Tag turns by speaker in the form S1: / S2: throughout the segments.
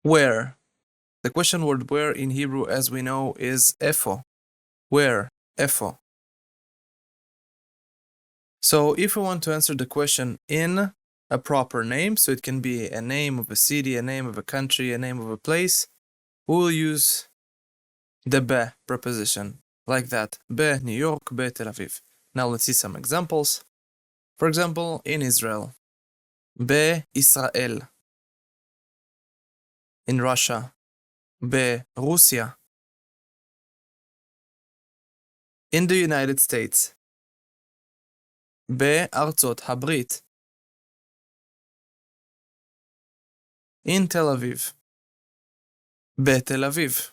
S1: Where. The question word where in Hebrew, as we know, is איפה. Where, איפה. So if we want to answer the question in a proper name, so it can be a name of a city, a name of a country, a name of a place, we will use the be preposition, like that. Be New York, be Tel Aviv. Now let's see some examples. For example, in Israel, be Israel. In Russia, be Russia. In the United States, בארצות הברית. In Tel Aviv, בתל אביב.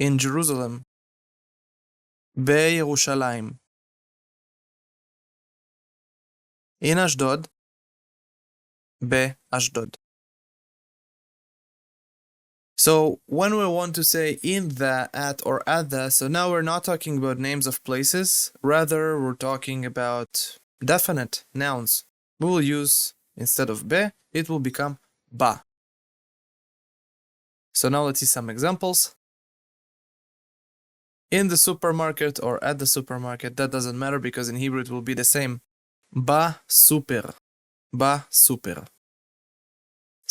S1: In Jerusalem, בירושלים. In אשדוד, באשדוד. So when we want to say in the, at, or at the, so now we're not talking about names of places, rather we're talking about definite nouns. We will use, instead of be, it will become ba. So now let's see some examples. In the supermarket or at the supermarket, that doesn't matter because in Hebrew it will be the same. Ba super. Ba super.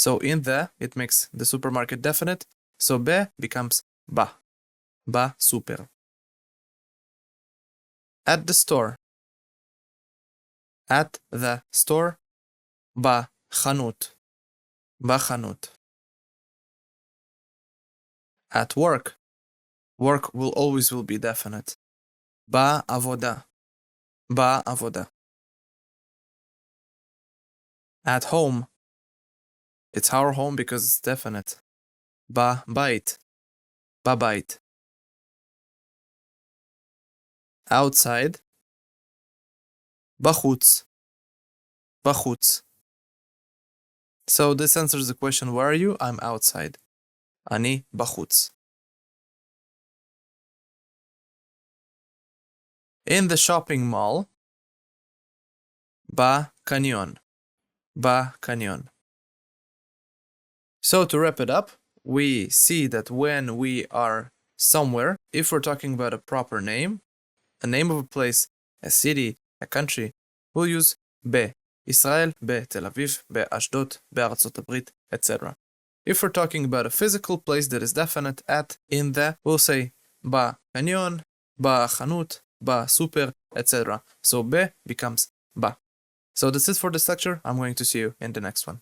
S1: So in the, it makes the supermarket definite. So be becomes ba. Ba super. At the store. At the store. Ba חנות. Ba חנות. At work. Work will always be definite. Ba עבודה. Ba עבודה. At home. It's our home because it's definite. Ba bait. Ba bait. Outside. בחוץ. בחוץ. So this answers the question, where are you? I'm outside. אני בחוץ. In the shopping mall. בקניון. בקניון. So to wrap it up, we see that when we are somewhere, if we're talking about a proper name, a name of a place, a city, a country, we'll use be. Israel, be Tel Aviv, be Ashdod, בארצות הברית, etc. If we're talking about a physical place that is definite at, in the, we'll say בקניון, בחנות, בסופר, etc. So be becomes ba. So that's it for this lecture. I'm going to see you in the next one.